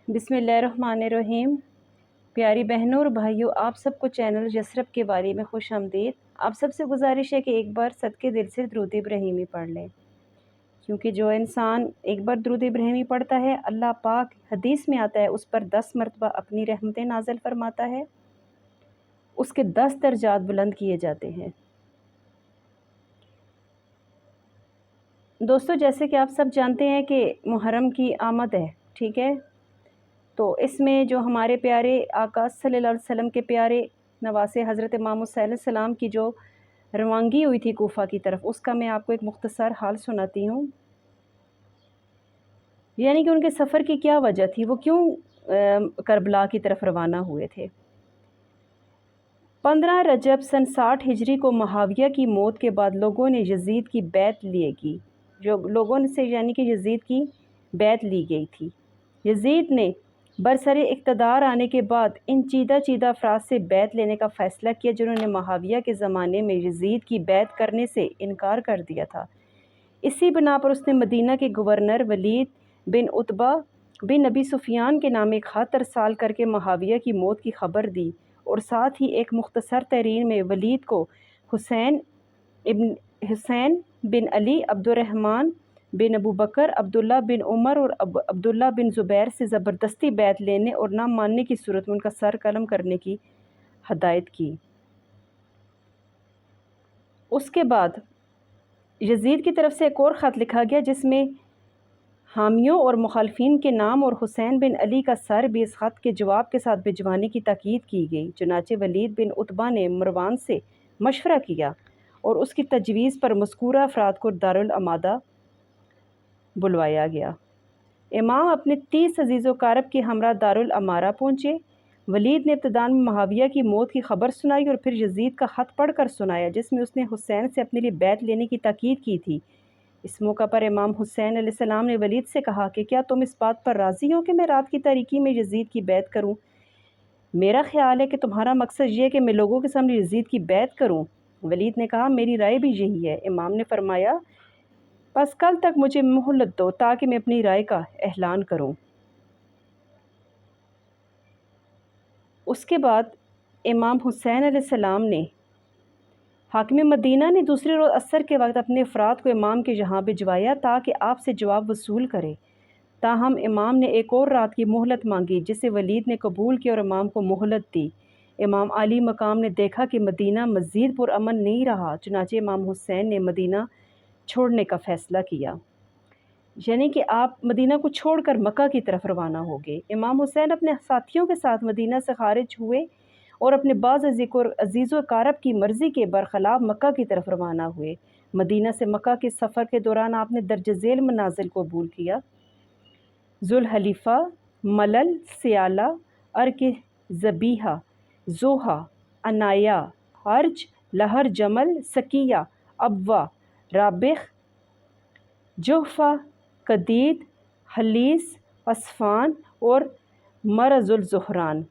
بسم اللہ الرحمن الرحیم۔ پیاری بہنوں اور بھائیوں، آپ سب کو چینل یسرب کے بارے میں خوش آمدید۔ آپ سب سے گزارش ہے کہ ایک بار صدقے دل سے درود ابراہیمی پڑھ لیں، کیونکہ جو انسان ایک بار درود ابراہیمی پڑھتا ہے، اللہ پاک حدیث میں آتا ہے اس پر 10 مرتبہ اپنی رحمتیں نازل فرماتا ہے، اس کے 10 درجات بلند کیے جاتے ہیں۔ دوستو، جیسے کہ آپ سب جانتے ہیں کہ محرم کی آمد ہے، ٹھیک ہے؟ تو اس میں جو ہمارے پیارے آقا صلی اللہ علیہ وسلم کے پیارے نواسے حضرت امام حسین علیہ السلام کی جو روانگی ہوئی تھی کوفہ کی طرف، اس کا میں آپ کو ایک مختصر حال سناتی ہوں۔ یعنی کہ ان کے سفر کی کیا وجہ تھی، وہ کیوں کربلا کی طرف روانہ ہوئے تھے۔ 15 رجب سن 60 ہجری کو معاویہ کی موت کے بعد لوگوں نے یزید کی بیعت لیے گی، جو لوگوں سے یعنی کہ یزید کی بیعت لی گئی تھی۔ یزید نے برسر اقتدار آنے کے بعد ان چیدہ افراد سے بیعت لینے کا فیصلہ کیا جنہوں نے معاویہ کے زمانے میں یزید کی بیعت کرنے سے انکار کر دیا تھا۔ اسی بنا پر اس نے مدینہ کے گورنر ولید بن عتبہ بن ابی سفیان کے نام ایک خط ارسال کر کے معاویہ کی موت کی خبر دی، اور ساتھ ہی ایک مختصر تحریر میں ولید کو حسین بن علی، عبد الرحمن بن ابو بکر، عبداللہ بن عمر اور عبداللہ بن زبیر سے زبردستی بیعت لینے اور نہ ماننے کی صورت میں ان کا سر قلم کرنے کی ہدایت کی۔ اس کے بعد یزید کی طرف سے ایک اور خط لکھا گیا جس میں حامیوں اور مخالفین کے نام اور حسین بن علی کا سر بھی اس خط کے جواب کے ساتھ بھجوانے کی تاکید کی گئی۔ چنانچہ ولید بن عتبہ نے مروان سے مشورہ کیا اور اس کی تجویز پر مذکورہ افراد کو دارالامادہ بلوایا گیا۔ امام اپنے 30 عزیز و اقارب کے ہمراہ دارالامارہ پہنچے۔ ولید نے ابتداء میں معاویہ کی موت کی خبر سنائی اور پھر یزید کا خط پڑھ کر سنایا جس میں اس نے حسین سے اپنے لیے بیعت لینے کی تاکید کی تھی۔ اس موقع پر امام حسین علیہ السلام نے ولید سے کہا کہ کیا تم اس بات پر راضی ہو کہ میں رات کی تاریکی میں یزید کی بیعت کروں؟ میرا خیال ہے کہ تمہارا مقصد یہ ہے کہ میں لوگوں کے سامنے یزید کی بیعت کروں۔ ولید نے کہا میری رائے بھی یہی ہے۔ امام نے فرمایا بس کل تک مجھے مہلت دو تاکہ میں اپنی رائے کا اعلان کروں۔ اس کے بعد امام حسین علیہ السلام نے حاکم مدینہ نے دوسرے روز عصر کے وقت اپنے افراد کو امام کے یہاں بھجوایا تاکہ آپ سے جواب وصول کرے۔ تاہم امام نے ایک اور رات کی مہلت مانگی جسے ولید نے قبول کیا اور امام کو مہلت دی۔ امام عالی مقام نے دیکھا کہ مدینہ مزید پرامن نہیں رہا، چنانچہ امام حسین نے مدینہ چھوڑنے کا فیصلہ کیا، یعنی کہ آپ مدینہ کو چھوڑ کر مکہ کی طرف روانہ ہو گئے۔ امام حسین اپنے ساتھیوں کے ساتھ مدینہ سے خارج ہوئے اور اپنے بعض عزیز و اقارب کی مرضی کے برخلاف مکہ کی طرف روانہ ہوئے۔ مدینہ سے مکہ کے سفر کے دوران آپ نے درج ذیل منازل کو عبور کیا: ذوالحلیفہ، ملل، سیالہ، ارک ذبیحہ، زوہا، عنایہ، عرج، لہر جمل، سکیہ، ابواء، رابغ، جحفہ، قدید، حلیس، عصفان اور مرز الزہران۔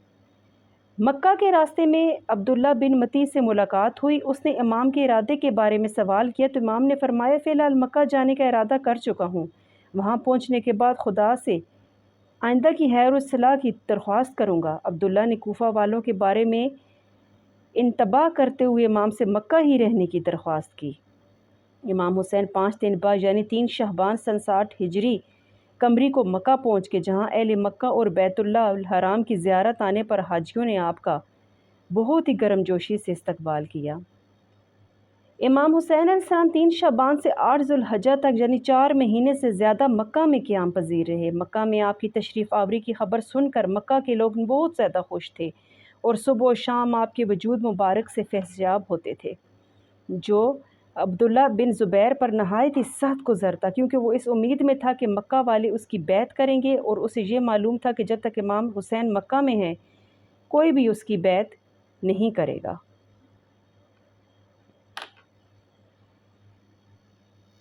مکہ کے راستے میں عبداللہ بن متی سے ملاقات ہوئی۔ اس نے امام کے ارادے کے بارے میں سوال کیا تو امام نے فرمایا فی الحال مکہ جانے کا ارادہ کر چکا ہوں، وہاں پہنچنے کے بعد خدا سے آئندہ کی خیر و صلاح کی درخواست کروں گا۔ عبداللہ نے کوفہ والوں کے بارے میں انتباہ کرتے ہوئے امام سے مکہ ہی رہنے کی درخواست کی۔ امام حسین 5 دن بعد یعنی 3 شعبان سن 60 ہجری قمری کو مکہ پہنچ گئے، جہاں اہل مکہ اور بیت اللہ الحرام کی زیارت آنے پر حاجیوں نے آپ کا بہت ہی گرم جوشی سے استقبال کیا۔ امام حسین علیہ السلام 3 شعبان سے 8 ذوالحجہ تک یعنی 4 مہینے سے زیادہ مکہ میں قیام پذیر رہے۔ مکہ میں آپ کی تشریف آوری کی خبر سن کر مکہ کے لوگ بہت زیادہ خوش تھے اور صبح و شام آپ کے وجود مبارک سے فیضیاب ہوتے تھے، جو عبداللہ بن زبیر پر نہایت ہی سخت گزر تھا، کیونکہ وہ اس امید میں تھا کہ مکہ والے اس کی بیعت کریں گے اور اسے یہ معلوم تھا کہ جب تک امام حسین مکہ میں ہیں کوئی بھی اس کی بیعت نہیں کرے گا۔